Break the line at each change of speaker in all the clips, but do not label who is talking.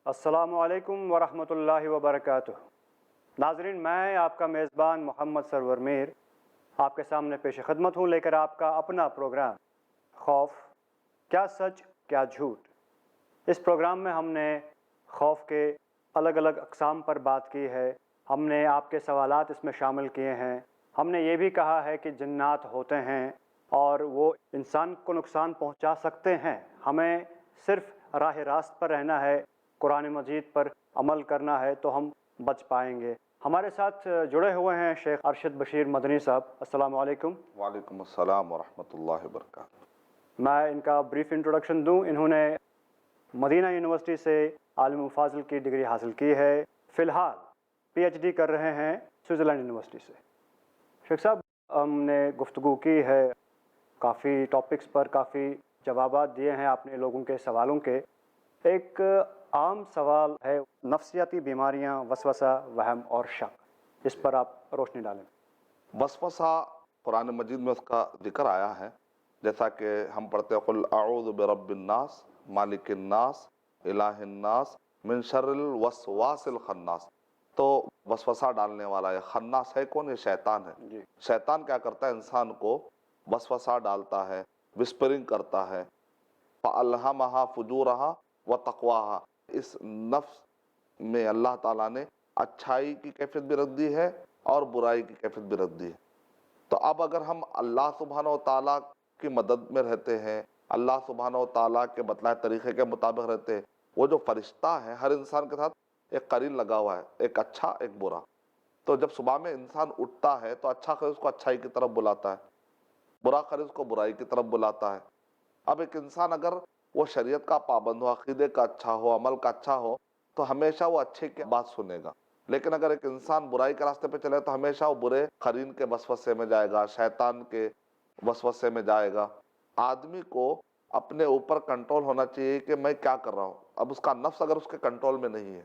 السلام علیکم ورحمۃ اللہ وبرکاتہ۔ ناظرین، میں آپ کا میزبان محمد سرور میر آپ کے سامنے پیش خدمت ہوں لے کر آپ کا اپنا پروگرام خوف، کیا سچ کیا جھوٹ۔ اس پروگرام میں ہم نے خوف کے الگ الگ اقسام پر بات کی ہے، ہم نے آپ کے سوالات اس میں شامل کیے ہیں، ہم نے یہ بھی کہا ہے کہ جنات ہوتے ہیں اور وہ انسان کو نقصان پہنچا سکتے ہیں، ہمیں صرف راہ راست پر رہنا ہے، قرآن مجید پر عمل کرنا ہے تو ہم بچ پائیں گے۔ ہمارے ساتھ جڑے ہوئے ہیں شیخ ارشد بشیر مدنی صاحب، السلام علیکم۔
وعلیکم السلام ورحمۃ اللہ وبرکاتہ۔
میں ان کا بریف انٹروڈکشن دوں، انہوں نے مدینہ یونیورسٹی سے عالم فاضل کی ڈگری حاصل کی ہے، فی الحال پی ایچ ڈی کر رہے ہیں سوئٹزرلینڈ یونیورسٹی سے۔ شیخ صاحب، ہم نے گفتگو کی ہے کافی ٹاپکس پر، کافی جوابات دیے ہیں آپ نے لوگوں کے سوالوں کے۔ ایک عام سوال ہے نفسیاتی بیماریاں، وسوسہ، وہم اور شک، اس پر آپ روشنی ڈالیں۔
وسوسہ قرآن مجید میں اس کا ذکر آیا ہے، جیسا کہ ہم پڑھتے ہیں قل اعوذ برب الناس مالک الناس الہ الناس من شر الوسواس الخناس۔ تو وسوسہ ڈالنے والا یہ خناس ہے کون؟ یہ شیطان ہے۔
جی،
شیطان کیا کرتا ہے؟ انسان کو وسوسہ ڈالتا ہے، وسپرنگ کرتا ہے۔ فَأَلْهَمَهَا فُجُورَهَا وَتَقْوَاهَا۔ اس نفس میں اللہ تعالیٰ نے اچھائی کی کیفیت بھی رکھ دی ہے اور برائی کی کیفیت بھی رکھ دی ہے۔ تو اب اگر ہم اللہ سبحانہ و تعالیٰ کی مدد میں رہتے ہیں، اللہ سبحانہ و تعالیٰ کے بتلائے طریقے کے مطابق رہتے ہیں، وہ جو فرشتہ ہے ہر انسان کے ساتھ ایک قرین لگا ہوا ہے، ایک اچھا ایک برا۔ تو جب صبح میں انسان اٹھتا ہے تو اچھا خرید اس کو اچھائی کی طرف بلاتا ہے، برا خرید اس کو برائی کی طرف بلاتا ہے۔ اب ایک انسان اگر وہ شریعت کا پابند ہو، عقیدے کا اچھا ہو، عمل کا اچھا ہو، تو ہمیشہ وہ اچھے کی بات سنے گا۔ لیکن اگر ایک انسان برائی کے راستے پہ چلے تو ہمیشہ وہ برے قرین کے وسوسے میں جائے گا، شیطان کے وسوسے میں جائے گا۔ آدمی کو اپنے اوپر کنٹرول ہونا چاہیے کہ میں کیا کر رہا ہوں۔ اب اس کا نفس اگر اس کے کنٹرول میں نہیں ہے،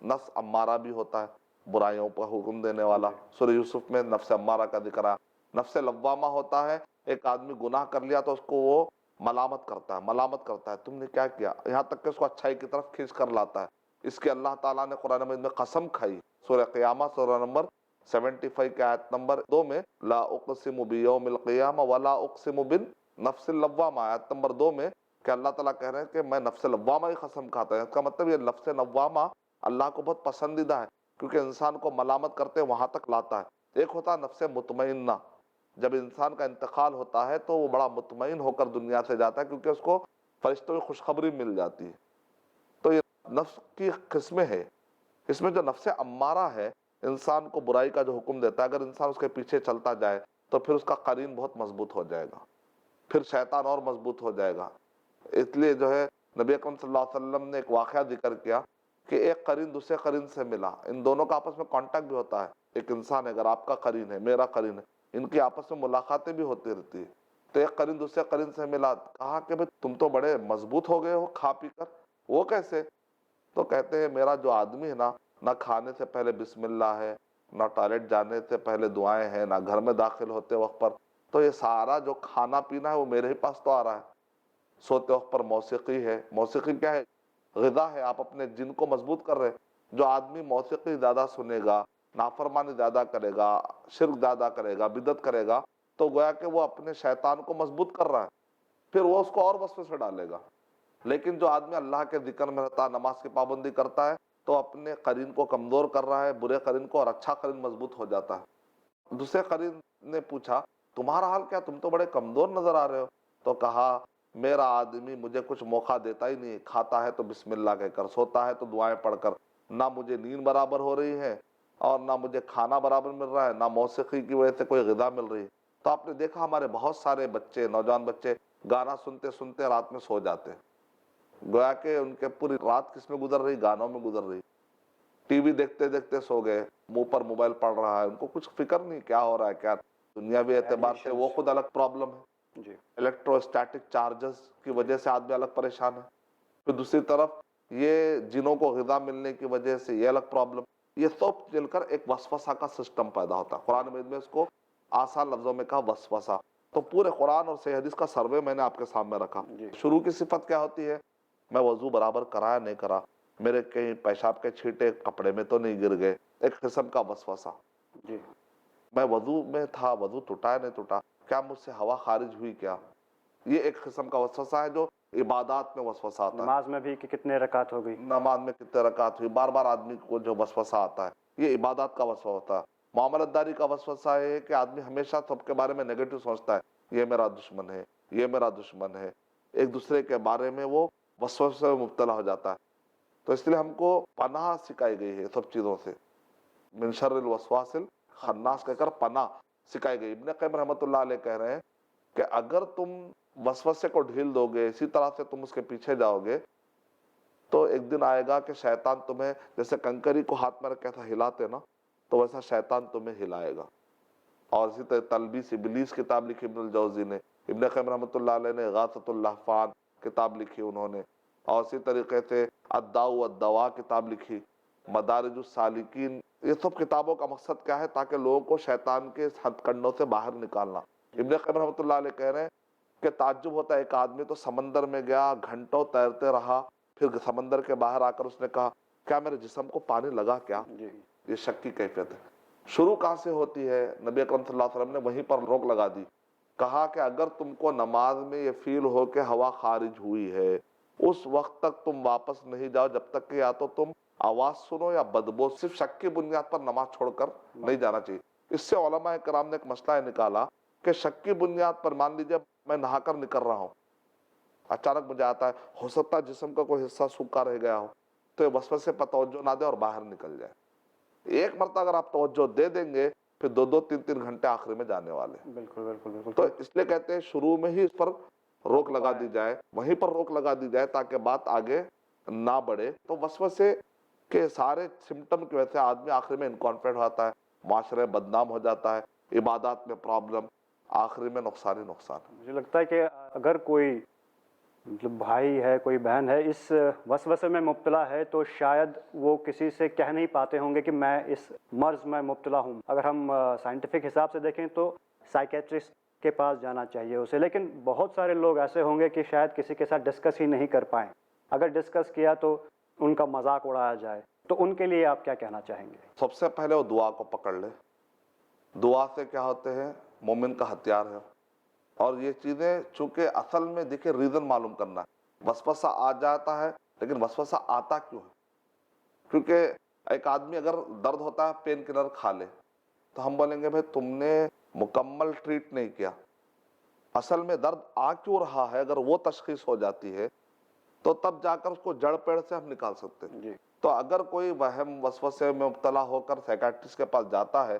نفس امارہ بھی ہوتا ہے، برائیوں پر حکم دینے والا۔ سورہ یوسف میں نفس امارہ کا ذکر ہے۔ نفس لوامہ ہوتا ہے، ایک آدمی گناہ کر لیا تو اس کو وہ ملامت کرتا ہے تم نے کیا کیا، یہاں تک کہ اس کو اچھائی کی طرف کھینچ کر لاتا ہے۔ اس کے اللہ تعالیٰ نے قرآن مجید میں قسم کھائی، سورہ قیامہ سورہ نمبر 75 کے آیت نمبر 2 میں، لا اقسم بیوم القیامہ ولا اقسم بالنفس اللوامہ، آیت نمبر 2 میں کہ اللہ تعالیٰ کہہ رہے ہیں کہ میں نفس لوامہ کی قسم کھاتا ہوں۔ اس کا مطلب یہ نفس لوامہ اللہ کو بہت پسندیدہ ہے، کیونکہ انسان کو ملامت کرتے وہاں تک لاتا ہے۔ ایک ہوتا ہے نفس مطمئنہ، جب انسان کا انتقال ہوتا ہے تو وہ بڑا مطمئن ہو کر دنیا سے جاتا ہے، کیونکہ اس کو فرشتوں کی خوشخبری مل جاتی ہے۔ تو یہ نفس کی قسمیں ہے۔ اس میں جو نفس امارہ ہے، انسان کو برائی کا جو حکم دیتا ہے، اگر انسان اس کے پیچھے چلتا جائے تو پھر اس کا قرین بہت مضبوط ہو جائے گا، پھر شیطان اور مضبوط ہو جائے گا۔ اس لیے جو ہے نبی اکرم صلی اللہ علیہ وسلم نے ایک واقعہ ذکر کیا کہ ایک قرین دوسرے قرین سے ملا، ان دونوں کا آپس میں کانٹیکٹ بھی ہوتا ہے۔ ایک انسان ہے، اگر آپ کا قرین ہے، میرا قرین ہے، ان کی آپس میں ملاقاتیں بھی ہوتی رہتی ہے۔ تو ایک قرین دوسرے قرین سے ملا، کہا کہ بھئی تم تو بڑے مضبوط ہو گئے ہو کھا پی کر۔ وہ کیسے؟ تو کہتے ہیں میرا جو آدمی ہے نا، نہ کھانے سے پہلے بسم اللہ ہے، نہ ٹوائلٹ جانے سے پہلے دعائیں ہیں، نہ گھر میں داخل ہوتے وقت پر، تو یہ سارا جو کھانا پینا ہے وہ میرے ہی پاس تو آ رہا ہے۔ سوتے وقت پر موسیقی ہے، موسیقی کیا ہے؟ غذا ہے، آپ اپنے جن کو مضبوط کر رہے ہیں۔ جو آدمی موسیقی زیادہ سنے گا، نافرمانی زیادہ کرے گا، شرک زیادہ کرے گا، بدعت کرے گا، تو گویا کہ وہ اپنے شیطان کو مضبوط کر رہا ہے، پھر وہ اس کو اور وسوسے ڈالے گا۔ لیکن جو آدمی اللہ کے ذکر میں رہتا ہے، نماز کی پابندی کرتا ہے، تو اپنے قرین کو کمزور کر رہا ہے، برے قرین کو، اور اچھا قرین مضبوط ہو جاتا ہے۔ دوسرے قرین نے پوچھا تمہارا حال کیا، تم تو بڑے کمزور نظر آ رہے ہو؟ تو کہا میرا آدمی مجھے کچھ موقع دیتا ہی نہیں، کھاتا ہے تو بسم اللہ کہہ کر، سوتا ہے تو دعائیں پڑھ کر، نہ مجھے نیند برابر ہو رہی ہے اور نہ مجھے کھانا برابر مل رہا ہے، نہ موسیقی کی وجہ سے کوئی غذا مل رہی ہے۔ تو آپ نے دیکھا ہمارے بہت سارے بچے، نوجوان بچے گانا سنتے سنتے رات میں سو جاتے ہیں، گویا کہ ان کے پوری رات کس میں گزر رہی؟ گانوں میں گزر رہی۔ ٹی وی دیکھتے دیکھتے سو گئے، منہ پر موبائل پڑھ رہا ہے، ان کو کچھ فکر نہیں کیا ہو رہا ہے، کیا دنیاوی اعتبار سے وہ خود الگ پرابلم ہے،
جی،
الیکٹرو اسٹیٹک چارجز کی وجہ سے آدمی الگ پریشان ہے، پھر دوسری طرف یہ جنوں کو غذا ملنے کی وجہ سے یہ الگ پرابلم۔ یہ سب مل کر ایک وسوسہ کا سسٹم پیدا ہوتا ہے۔ قرآن مجید میں اس کو آسان لفظوں میں کہا وسوسہ۔ تو پورے قرآن اور صحیح حدیث کا سروے میں نے آپ کے سامنے رکھا۔
جی،
شروع کی صفت کیا ہوتی ہے؟ میں وضو برابر کرا یا نہیں کرا، میرے کہیں پیشاب کے چھینٹے کپڑے میں تو نہیں گر گئے، ایک قسم کا وسوسہ.
جی
میں وضو میں تھا، وضو ٹوٹا ہے نہیں ٹوٹا، کیا مجھ سے ہوا خارج ہوئی کیا؟ یہ ایک قسم کا وسوسہ ہے جو عبادات میں وسوسہ آتا ہے.
نماز میں بھی کہ کتنے رکعت ہو گئی،
نماز میں کتنے رکعت ہوئی، بار بار آدمی کو جو وسوسہ آتا ہے یہ عبادات کا وسوسہ ہوتا ہے. معاملت داری کا وسوسہ ہے کہ آدمی ہمیشہ سب کے بارے میں نیگیٹو سوچتا ہے، یہ میرا دشمن ہے، یہ میرا دشمن ہے، ایک دوسرے کے بارے میں وہ وسوسے میں مبتلا ہو جاتا ہے. تو اس لیے ہم کو پناہ سکھائی گئی ہے سب چیزوں سے. من شر الوسواس الخناس کہہ کر پناہ سکھائی گئی. ابن قیم رحمۃ اللہ علیہ کہہ رہے ہیں کہ اگر تم وسوسے کو ڈھیل دو گے، اسی طرح سے تم اس کے پیچھے جاؤ گے، تو ایک دن آئے گا کہ شیطان تمہیں جیسے کنکری کو ہاتھ میں رکھ کے ایسا ہلاتے نا، تو ویسا شیطان تمہیں ہلائے گا. اور اسی طرح تلبیس ابلیس کتاب لکھی ابن الجوزی نے، ابن قیم رحمۃ اللہ علیہ نے غاثۃ اللہفان کتاب لکھی انہوں نے، اور اسی طریقے سے الداء والدواء کتاب لکھی، مدارج السالکین. یہ سب کتابوں کا مقصد کیا ہے؟ تاکہ لوگوں کو شیطان کے ہتھ کنڈوں سے باہر نکالنا. ابن قیم رحمۃ اللہ علیہ کہہ رہے ہیں کہ تعجب ہوتا ہے، ایک آدمی تو سمندر میں گیا، گھنٹوں تیرتے رہا، پھر سمندر کے باہر آ کر اس نے کہا کیا میرے جسم کو پانی لگا کیا؟
جی
یہ شک کی کیفیت ہے. شروع کہاں سے ہوتی ہے؟ نبی اکرم صلی اللہ علیہ وسلم نے وہیں پر روک لگا دی. کہا کہ اگر تم کو نماز میں یہ فیل ہو کہ ہوا خارج ہوئی ہے، اس وقت تک تم واپس نہیں جاؤ جب تک کہ یا تو تم آواز سنو یا بدبو. صرف شک کی بنیاد پر نماز چھوڑ کر نہیں جانا چاہیے. اس سے علماء کرام نے ایک مسئلہ نکالا کہ شک کی بنیاد پر مان لیجیے میں نہا کر نکل رہا ہوں، اچانک مجھے آتا ہے ہو سکتا ہے جسم کا کوئی حصہ سوکھا رہ گیا ہو، تو یہ وسوسے پر توجہ نہ دے اور باہر نکل جائے. ایک مرتبہ اگر آپ توجہ دے دیں گے پھر 2-3 گھنٹے آخری میں جانے والے.
بالکل بالکل بالکل.
تو اس لیے کہتے ہیں شروع میں ہی اس پر روک لگا دی جائے، وہیں پر روک لگا دی جائے تاکہ بات آگے نہ بڑھے. تو وسوسے کے سارے سمٹم کی وجہ سے آدمی آخر میں انکانفیڈنٹ ہوتا ہے، معاشرے بدنام ہو جاتا ہے، عبادات میں پرابلم، آخری میں نقصان ہی نقصان.
مجھے لگتا ہے کہ اگر کوئی مطلب بھائی ہے، کوئی بہن ہے، اس وسوسے میں مبتلا ہے تو شاید وہ کسی سے کہہ نہیں پاتے ہوں گے کہ میں اس مرض میں مبتلا ہوں. اگر ہم سائنٹیفک حساب سے دیکھیں تو سائیکیٹرسٹ کے پاس جانا چاہیے اسے، لیکن بہت سارے لوگ ایسے ہوں گے کہ شاید کسی کے ساتھ ڈسکس ہی نہیں کر پائیں. اگر ڈسکس کیا تو ان کا مذاق اڑایا جائے، تو ان کے لیے آپ کیا کہنا چاہیں گے؟
سب سے پہلے وہ دعا کو پکڑ لے. دعا سے کیا ہوتے ہیں؟ مومن کا ہتھیار ہے. اور یہ چیزیں چونکہ اصل میں دیکھیں ریزن معلوم کرنا ہے. وسوسہ آ جاتا ہے لیکن وسوسہ آتا کیوں ہے؟ کیونکہ ایک آدمی اگر درد ہوتا ہے پین کلر کھا لے تو ہم بولیں گے بھائی تم نے مکمل ٹریٹ نہیں کیا. اصل میں درد آ کیوں رہا ہے اگر وہ تشخیص ہو جاتی ہے تو تب جا کر اس کو جڑ پیڑ سے ہم نکال سکتے ہیں.
جی
تو اگر کوئی وہم وسوسے میں مبتلا ہو کر سائیکیٹرسٹ کے پاس جاتا ہے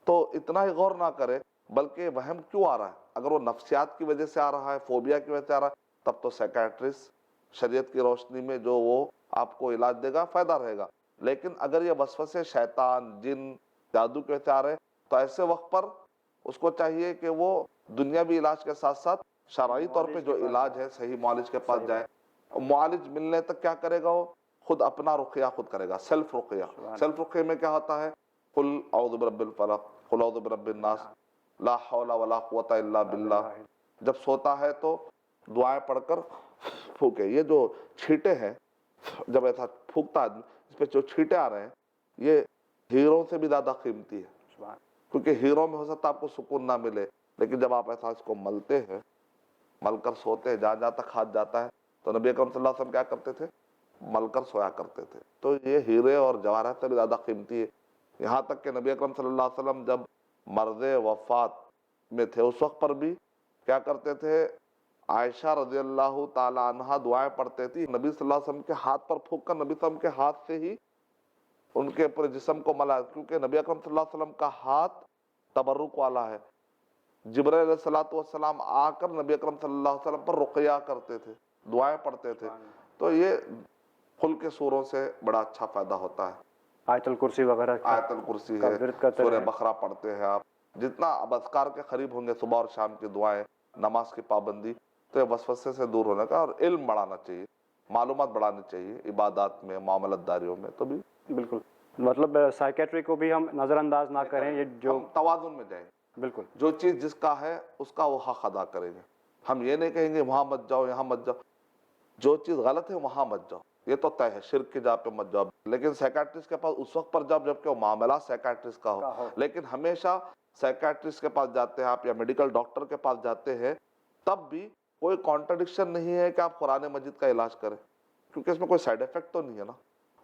تو اتنا ہی غور نہ کرے بلکہ وہم کیوں آ رہا ہے. اگر وہ نفسیات کی وجہ سے آ رہا ہے، فوبیا کی وجہ سے آ رہا ہے، تب تو سائیکیٹرسٹ شریعت کی روشنی میں جو وہ آپ کو علاج دے گا فائدہ رہے گا. لیکن اگر یہ وسوسے شیطان، جن، جادو کے وجہ سے آ رہے ہیں تو ایسے وقت پر اس کو چاہیے کہ وہ دنیاوی علاج کے ساتھ ساتھ شرعی طور پہ جو علاج ہے صحیح معالج کے پاس جائے. معالج ملنے تک کیا کرے گا؟ وہ خود اپنا رقیہ خود کرے گا، سیلف رقیہ. سیلف رقیہ میں کیا ہوتا ہے؟ قل اعوذ برب الفلق، قل اعوذ برب الناس، لا حول ولا قوت الا باللہ. جب سوتا ہے تو دعائیں پڑھ کر پھونکے. یہ جو چھینٹے ہیں جب ایسا پھونکتا ہے اس پہ جو چھینٹے آ رہے ہیں یہ ہیروں سے بھی زیادہ قیمتی ہے. کیونکہ ہیروں میں ہو سکتا ہے آپ کو سکون نہ ملے، لیکن جب آپ ایسا اس کو ملتے ہیں، مل کر سوتے ہیں، جہاں تک ہاتھ جاتا ہے. تو نبی اکرم صلی اللہ علیہ وسلم کیا کرتے تھے؟ مل کر سویا کرتے تھے. تو یہ ہیرے اور جواہرات سے بھی زیادہ قیمتی ہے. یہاں تک کہ نبی اکرم صلی اللہ علیہ وسلم جب مرض وفات میں تھے اس وقت پر بھی کیا کرتے تھے؟ عائشہ رضی اللہ تعالی عنہ دعائیں پڑھتے تھی، نبی صلی اللہ علیہ وسلم کے ہاتھ پر پھونک کر نبی صلی اللہ علیہ وسلم کے ہاتھ سے ہی ان کے پورے جسم کو ملا. کیونکہ نبی اکرم صلی اللہ علیہ وسلم کا ہاتھ تبرک والا ہے. جبرائیل علیہ السلام آ کر نبی اکرم صلی اللہ علیہ وسلم پر رقیہ کرتے تھے، دعائیں پڑھتے تھے. تو یہ کھل کے سوروں سے بڑا اچھا فائدہ ہوتا ہے.
آیت الکرسی وغیرہ
آیت الکرسی ہے، سورہ بقرہ پڑھتے ہیں آپ. جتنا اب اذکار کے قریب ہوں گے، صبح اور شام کی دعائیں، نماز کی پابندی، تو یہ وسوسے سے دور ہونے کا. اور علم بڑھانا چاہیے، معلومات بڑھانی چاہیے عبادات میں، معاملت داریوں میں. تو بھی
بالکل مطلب سائیکیٹری کو بھی ہم نظر انداز نہ کریں. یہ جو
ہم توازن میں جائیں،
بالکل
جو چیز جس کا ہے اس کا وہ حق ادا کریں گے. ہم یہ نہیں کہیں گے وہاں مت جاؤ، یہاں مت جاؤ. جو چیز غلط ہے وہاں مت جاؤ. یہ تو طے ہے، شرک کی جا پہ مت جاؤ، لیکن سائیکیٹرسٹ کے پاس اس وقت پر جب جبکہ وہ معاملہ سائیکیٹرسٹ کا ہو، لیکن ہمیشہ سائیکیٹرسٹ کے پاس جاتے ہیں آپ یا میڈیکل ڈاکٹر کے پاس جاتے ہیں تب بھی کوئی کانٹرڈکشن نہیں ہے کہ آپ قرآن مجید کا علاج کریں، کیونکہ اس میں کوئی سائیڈ افیکٹ تو نہیں ہے نا.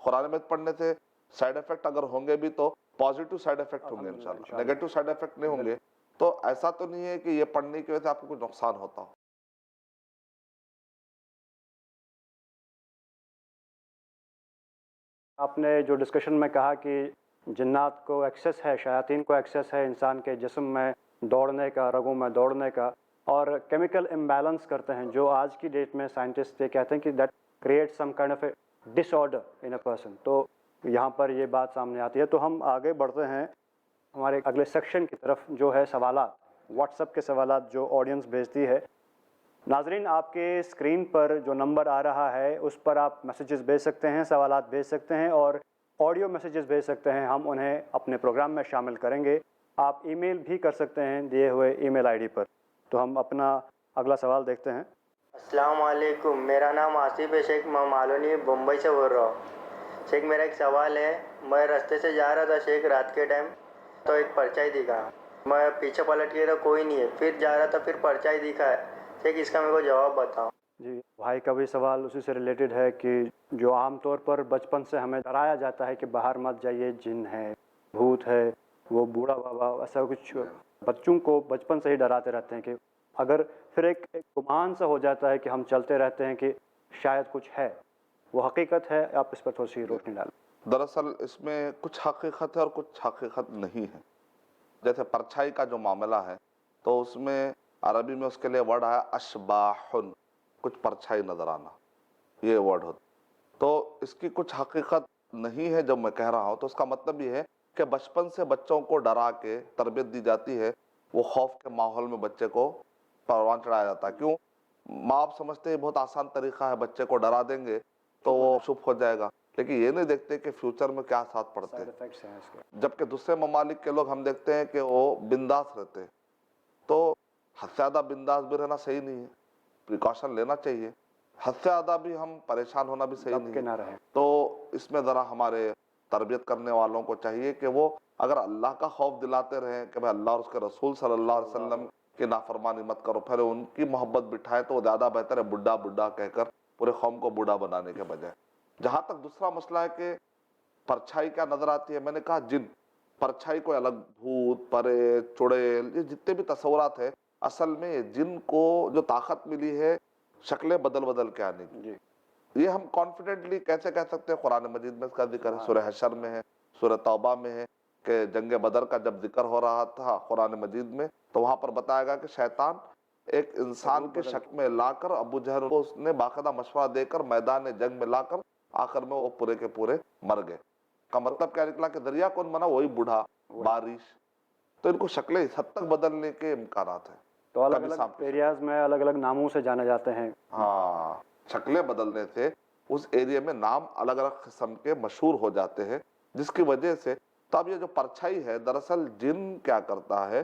قرآن مجید پڑھنے سے سائیڈ افیکٹ اگر ہوں گے بھی تو پازیٹیو سائیڈ افیکٹ ہوں گے انشاءاللہ، نیگیٹو سائیڈ افیکٹ نہیں ہوں گے. تو ایسا تو نہیں ہے کہ یہ پڑھنے کی وجہ سے آپ کو کچھ نقصان ہوتا ہو.
آپ نے جو ڈسکشن میں کہا کہ جنات کو ایکسیس ہے، شیاطین کو ایکسیس ہے انسان کے جسم میں دوڑنے کا، رگوں میں دوڑنے کا، اور کیمیکل امبیلنس کرتے ہیں جو آج کی ڈیٹ میں سائنٹسٹ یہ کہتے ہیں کہ that create some kind of a dis order in a person. تو یہاں پر یہ بات سامنے آتی ہے. تو ہم آگے بڑھتے ہیں ہمارے اگلے سیکشن کی طرف جو ہے سوالات، واٹس ایپ کے سوالات جو آڈینس بھیجتی ہے. ناظرین آپ کے اسکرین پر جو نمبر آ رہا ہے اس پر آپ میسیجز بھیج سکتے ہیں، سوالات بھیج سکتے ہیں اور آڈیو میسیجز بھیج سکتے ہیں، ہم انہیں اپنے پروگرام میں شامل کریں گے. آپ ای میل بھی کر سکتے ہیں دیے ہوئے ای میل آئی ڈی پر. تو ہم اپنا اگلا سوال دیکھتے ہیں.
السلام علیکم، میرا نام آصف ہے شیخ، میں مالونی بمبئی سے بول رہا ہوں. شیخ میرا ایک سوال ہے، میں راستے سے جا رہا تھا شیخ رات کے ٹائم، تو ایک پرچائی دکھا، میں پیچھے پلٹ کے تو کوئی نہیں ہے، پھر جا رہا تھا پھر پرچائی دکھا ہے. شیخ اس کا میرے کو جواب بتاؤ.
جی بھائی کا بھی سوال اسی سے ریلیٹڈ ہے کہ جو عام طور پر بچپن سے ہمیں ڈرایا جاتا ہے کہ باہر مت جائیے، جن ہے، بھوت ہے، وہ بوڑھا بابا، ایسا کچھ بچوں کو بچپن سے ہی ڈراتے رہتے ہیں کہ اگر پھر ایک گمان سا ہو جاتا ہے کہ ہم چلتے رہتے ہیں کہ شاید کچھ ہے. وہ حقیقت ہے؟ آپ اس پر تھوڑی سی روشنی ڈالیں.
دراصل اس میں کچھ حقیقت ہے اور کچھ حقیقت نہیں ہے. جیسے پرچھائی کا جو معاملہ ہے تو اس میں عربی میں اس کے لیے ورڈ آیا اشباح، کچھ پرچھائی نظر آنا، یہ ورڈ ہوتا. تو اس کی کچھ حقیقت نہیں ہے جب میں کہہ رہا ہوں تو اس کا مطلب یہ ہے کہ بچپن سے بچوں کو ڈرا کے تربیت دی جاتی ہے، وہ خوف کے ماحول میں بچے کو پروان چڑھایا جاتا ہے. کیوں؟ ماں باپ سمجھتے ہیں بہت آسان طریقہ ہے، بچے کو ڈرا دیں گے تو وہ چپ ہو جائے گا، لیکن یہ نہیں دیکھتے کہ فیوچر میں کیا ساتھ پڑتے ہیں.
سائیڈ ایفیکٹس ہیں اس کے.
جبکہ دوسرے ممالک کے لوگ ہم دیکھتے ہیں کہ وہ بنداس رہتے ہیں. تو حد سے زیادہ بنداس بھی رہنا صحیح نہیں ہے، پریکاشن لینا چاہیے. حد سے زیادہ بھی ہم پریشان ہونا بھی صحیح
دب کے
نہیں
نہ
ہے.
رہیں.
تو اس میں ذرا ہمارے تربیت کرنے والوں کو چاہیے کہ وہ اگر اللہ کا خوف دلاتے رہیں کہ بھائی اللہ اور اس کے رسول صلی اللہ علیہ وسلم کی نافرمانی مت کرو، پھر ان کی محبت بٹھائے تو وہ زیادہ بہتر ہے بڈھا بڈھا کہہ کر پورے قوم کو بوڑھا بنانے کے بجائے. جہاں تک دوسرا مسئلہ ہے کہ پرچھائی کیا نظر آتی ہے، میں نے کہا جن. پرچھائی کوئی الگ بھوت، پرے، چڑیل، یہ جتنے بھی تصورات ہیں، اصل میں جن کو جو طاقت ملی ہے شکلیں بدل بدل کے آنے کی.
جی
یہ ہم کانفیڈنٹلی کیسے کہہ سکتے ہیں؟ قرآن مجید میں اس کا ذکر ہے، سورہ حشر میں ہے، سورہ توبہ میں ہے کہ جنگ بدر کا جب ذکر ہو رہا تھا قرآن مجید میں تو وہاں پر بتایا گا کہ شیطان ایک انسان کے شکل میں لا کر ابو جہل کو اس نے باقاعدہ مشورہ دے کر میدان جنگ میں لا کر آخر میں وہ پورے کے پورے مر گئے. کا مطلب کیا نکلا کہ دریا کون بنا؟ وہی بوڑھا، بارش. تو ان کو شکلیں اس حد تک بدلنے کے امکانات ہیں.
تو الگ الگ ایریاز میں الگ الگ ناموں سے جانے جاتے ہیں.
ہاں، شکلیں بدلنے سے اس ایریا میں نام الگ الگ قسم کے مشہور ہو جاتے ہیں، جس کی وجہ سے تو اب یہ جو پرچھائی ہے دراصل جن کیا کرتا ہے،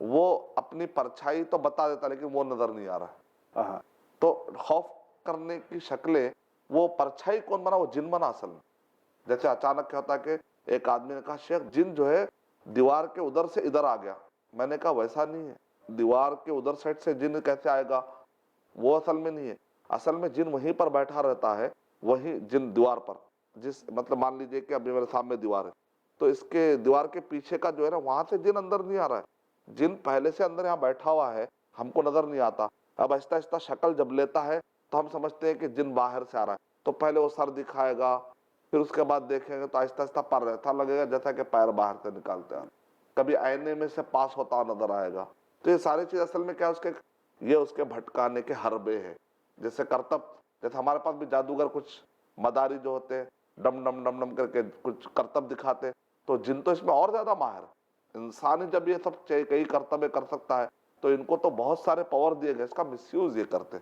وہ اپنی پرچھائی تو بتا دیتا لیکن وہ نظر نہیں آ رہا ہے. تو خوف کرنے کی شکلیں، وہ پرچھائی کون بنا؟ وہ جن بنا اصل میں. جیسے اچانک کیا ہوتا ہے کہ ایک آدمی نے کہا شیخ جن جو ہے دیوار کے ادھر سے ادھر آ گیا. میں نے کہا ویسا نہیں ہے، دیوار کے ادھر سائڈ سے جن کیسے آئے گا؟ وہ اصل میں نہیں ہے. اصل میں جن وہیں پر بیٹھا رہتا ہے، وہی جن دیوار پر، جس مطلب مان لیجئے کہ ابھی میرے سامنے دیوار ہے تو اس کے دیوار کے پیچھے کا جو ہے نا وہاں سے جن اندر نہیں آ رہا ہے. جن پہلے سے اندر یہاں بیٹھا ہوا ہے، ہم کو نظر نہیں آتا. اب آہستہ آہستہ شکل جب لیتا ہے تو ہم سمجھتے ہیں کہ جن باہر سے آ رہا ہے. تو پہلے وہ سر دکھائے گا، پھر اس کے بعد دیکھیں گے تو آہستہ آہستہ پر رہتا لگے گا جیسا کہ پیر باہر سے نکالتے ہیں. کبھی آئینے میں سے پاس ہوتا نظر آئے گا. تو یہ ساری چیز اصل میں کیا اس کے بھٹکانے کے حربے ہیں. جیسے کرتب، جیسے ہمارے پاس بھی جادوگر کچھ مداری جو ہوتے ہیں ڈم ڈم ڈم ڈم کر کے کچھ کرتب دکھاتے، تو جن تو اس میں اور زیادہ ماہر. انسان جب یہ سب کئی کرتبیں کر سکتا ہے تو ان کو تو بہت سارے پاور دیے گئے، اس کا مس یوز یہ کرتے.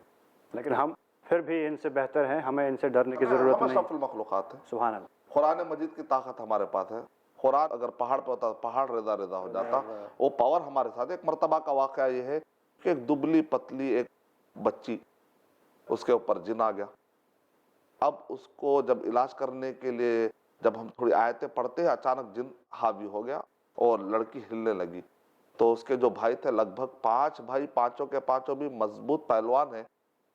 لیکن ہم پھر بھی ان سے بہتر ہیں، ہمیں ان سے ڈرنے کی ضرورت
ہم
نہیں.
اشرف المخلوقات ہیں.
سبحان اللہ.
قرآن مجید کی طاقت ہمارے پاس ہے. قرآن اگر پہاڑ پہ ہوتا پہاڑ ریزہ ریزہ ہو جاتا. وہ پاور ہمارے ساتھ. ایک مرتبہ کا واقعہ یہ ہے کہ ایک دبلی پتلی ایک بچی، اس کے اوپر جن آ گیا. اب اس کو جب علاج کرنے کے لیے جب ہم تھوڑی آیتیں پڑھتے ہیں اچانک جن حاوی ہو گیا اور لڑکی ہلنے لگی. تو اس کے جو بھائی تھے لگ بھگ 5 بھائی، پانچوں کے پانچوں بھی مضبوط پہلوان ہیں.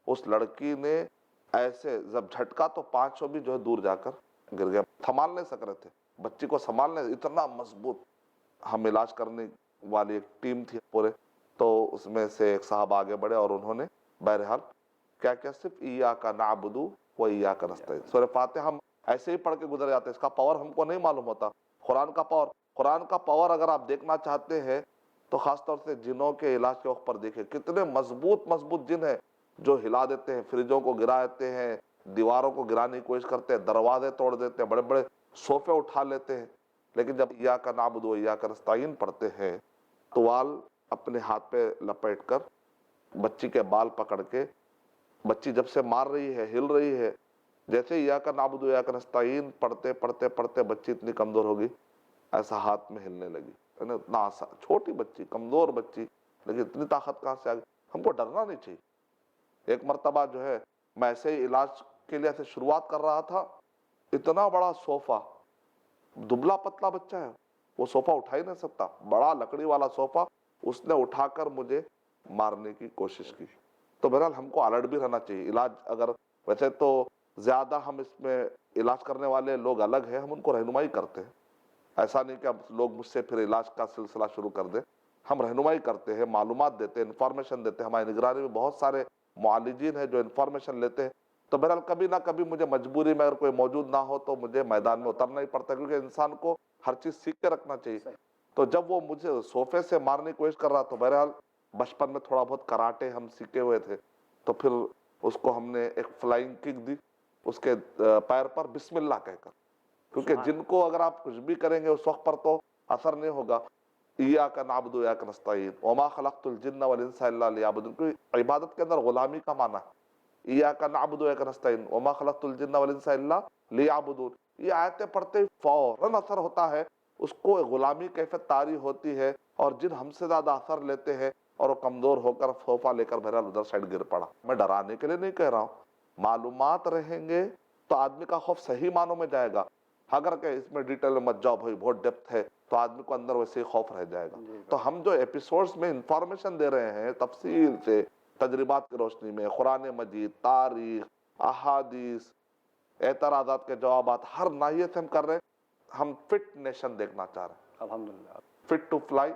اس لڑکی نے ایسے جب جھٹکا تو پانچوں بھی جو ہے دور جا کر گر گئے، سنبھال نہیں سک رہے تھے بچی کو، سنبھالنے اتنا مضبوط. ہم علاج کرنے والی ایک ٹیم تھی پورے، تو اس میں سے ایک صاحب آگے بڑھے اور انہوں نے بہرحال کیا کیا صرف ایاک نعبد و ایاک نستعین سورہ فاتحہ ہم ایسے ہی پڑھ کے گزر جاتے ہیں. اس کا پاور ہم کو نہیں معلوم ہوتا. قرآن کا پاور اگر آپ دیکھنا چاہتے ہیں تو خاص طور سے جنوں کے علاج کے وقت پر دیکھیں کتنے مضبوط جن ہیں جو ہلا دیتے ہیں، فریجوں کو گرا دیتے ہیں، دیواروں کو گرانے کی کوشش کرتے ہیں، دروازے توڑ دیتے ہیں، بڑے بڑے صوفے اٹھا لیتے ہیں. لیکن جب ایاک نعبد و ایاک نستعین پڑھتے ہیں تو وال اپنے ہاتھ پہ لپیٹ کر بچی کے بال پکڑ کے، بچی جب سے مار رہی ہے، ہل رہی ہے، جیسے ایاک نعبد و ایاک نستعین پڑھتے بچی اتنی کمزور ہوگی ایسا ہاتھ میں ہلنے لگی. اتنا چھوٹی بچی، کمزور بچی، لیکن اتنی طاقت کہاں سے آ گئی. ہم کو ڈرنا نہیں چاہیے. ایک مرتبہ جو ہے میں ایسے ہی علاج کے لیے ایسے شروعات کر رہا تھا، اتنا بڑا صوفہ، دبلا پتلا بچہ ہے، وہ صوفہ اٹھا ہی نہیں سکتا، بڑا لکڑی والا صوفہ اس نے اٹھا کر مجھے مارنے کی کوشش کی. تو بہرحال ہم کو الرٹ بھی رہنا چاہیے. علاج اگر ویسے تو زیادہ ہم اس میں علاج کرنے والے لوگ الگ ہیں، ہم ان کو رہنمائی کرتے ہیں. ایسا نہیں کہ اب لوگ مجھ سے پھر علاج کا سلسلہ شروع کر دیں. ہم رہنمائی کرتے ہیں، معلومات دیتے ہیں، انفارمیشن دیتے ہیں. ہماری نگرانی میں بہت سارے معالجین ہیں جو انفارمیشن لیتے ہیں. تو بہرحال کبھی نہ کبھی مجھے مجبوری میں اگر کوئی موجود نہ ہو تو مجھے میدان میں اترنا ہی پڑتا ہے، کیونکہ انسان کو ہر چیز سیکھ کے رکھنا چاہیے. تو جب وہ مجھے صوفے سے مارنے کی کوشش کر رہا تو بہرحال بچپن میں تھوڑا بہت کراٹے ہم سیکھے ہوئے تھے، تو پھر اس کو ہم نے ایک فلائنگ کک دی اس کے پیر پر بسم اللہ کہہ کر، کیونکہ جن کو اگر آپ کچھ بھی کریں گے اس وقت پر تو اثر نہیں ہوگا. ایاک نعبد و ایاک نستعین وما خلقت الجن والانس الا لیعبدون. کیونکہ عبادت کے اندر غلامی کا معنی ہے. ایاک نعبد و ایاک نستعین وما خلقت الجن والانس الا لیعبدون. یہ آیتیں پڑھتے فوراً اثر ہوتا ہے، اس کو غلامی کیفیت طاری ہوتی ہے، اور جن ہم سے زیادہ اثر لیتے ہیں اور وہ کمزور ہو کر صوفہ لے کر بہرحال ادھر سائڈ گر پڑا. میں ڈرانے کے لیے نہیں کہہ رہا ہوں، معلومات رہیں گے تو آدمی کا خوف صحیح معنوں میں جائے گا. اگر کہ اس میں ڈیٹیل میں مت جاؤ بھائی، بہت ڈیپتھ ہے، تو آدمی کو اندر ویسے ہی خوف رہ جائے گا. تو ہم جو ایپیسوڈز میں انفارمیشن دے رہے ہیں تفصیل سے، تجربات کی روشنی میں، قرآن مجید، تاریخ، احادیث، اعتراضات کے جوابات، ہر ناحیے سے ہم کر رہے ہیں. ہم فٹ نیشن دیکھنا چاہ رہے ہیں،
الحمدللہ.
Fit to fly,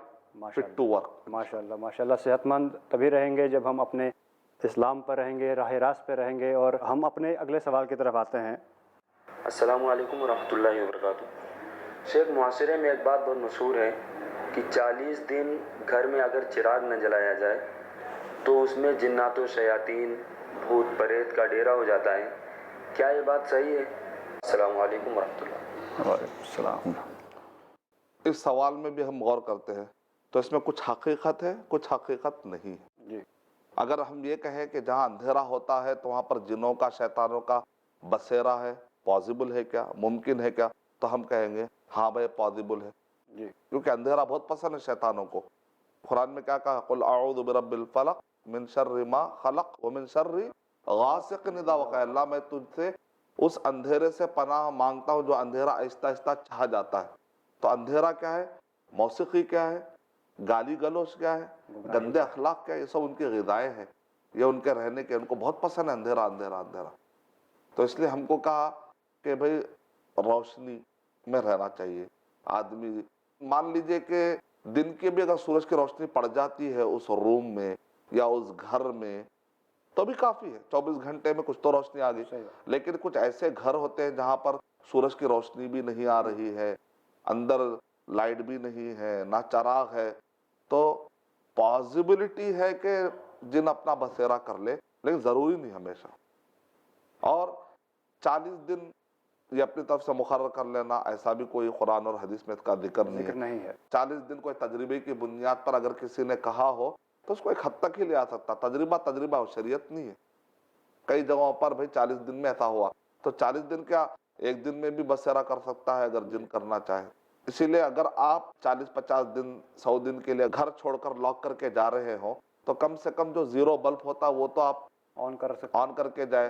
fit to work.
ماشاءاللہ ماشاءاللہ. صحت مند تبھی رہیں گے جب ہم اپنے اسلام پر رہیں گے، راہ راست پہ رہیں گے. اور ہم اپنے اگلے سوال کی طرف آتے ہیں.
السلام علیکم ورحمۃ اللہ وبرکاتہ. شیخ، معاشرے میں ایک بات بہت مشہور ہے کہ 40 دن گھر میں اگر چراغ نہ جلایا جائے تو اس میں جنات و شیاطین، بھوت پریت کا ڈیرا ہو جاتا ہے. کیا یہ بات صحیح ہے؟ السلام علیکم ورحمۃ اللہ.
وعلیکم السلام.
اس سوال میں بھی ہم غور کرتے ہیں تو اس میں کچھ حقیقت ہے، کچھ حقیقت نہیں ہے.
جی.
اگر ہم یہ کہیں کہ جہاں اندھیرا ہوتا ہے تو وہاں پر جنوں کا، شیطانوں کا بسیرا ہے، پاسبل ہے کیا، ممکن ہے کیا، تو ہم کہیں گے ہاں بھائی پاسبل ہے.
جی.
کیونکہ اندھیرا بہت پسند ہے شیطانوں کو. قرآن میں کیا کہا؟ قل اعوذ برب الفلق من شر ما خلق ومن شر غاسق اذا وقب. اللہ میں تجھ سے اس اندھیرے سے پناہ مانگتا ہوں جو اندھیرا آہستہ آہستہ چھا جاتا ہے. تو اندھیرا کیا ہے؟ موسیقی کیا ہے؟ گالی گلوچ کیا ہے؟ گندے اخلاق کیا ہے؟ یہ سب ان کی غذائیں ہیں، یہ ان کے رہنے کے، ان کو بہت پسند ہے اندھیرا اندھیرا اندھیرا. تو اس لیے ہم کو کہا کہ بھئی روشنی میں رہنا چاہیے. آدمی مان لیجئے کہ دن کے بھی اگر سورج کی روشنی پڑ جاتی ہے اس روم میں یا اس گھر میں تو بھی کافی ہے. 24 گھنٹے میں کچھ تو روشنی آ گئی. لیکن کچھ ایسے گھر ہوتے ہیں جہاں پر سورج کی روشنی بھی نہیں آ رہی ہے، اندر لائٹ بھی نہیں ہے، نہ چراغ ہے، تو پاسبلٹی ہے کہ جن اپنا بسیرا کر لے، لیکن ضروری نہیں ہمیشہ. اور 40 دن یہ اپنی طرف سے مقرر کر لینا، ایسا بھی کوئی قرآن اور حدیث میں اس کا ذکر نہیں ہے. 40 دن کوئی تجربے کی بنیاد پر اگر کسی نے کہا ہو تو اس کو ایک حد تک ہی لے آ سکتا. تجربہ ہو، شریعت نہیں ہے. کئی جگہوں پر بھئی 40 دن میں ایسا ہوا تو 40 دن کیا ایک دن میں بھی بسیرا کر سکتا ہے اگر جن کرنا چاہے. اسی لیے اگر آپ 40-50 دن 100 دن کے لیے گھر چھوڑ کر لاک کر کے جا رہے ہوں تو کم سے کم جو زیرو بلب ہوتا وہ تو آپ
آن کر
آن کر کے جائے.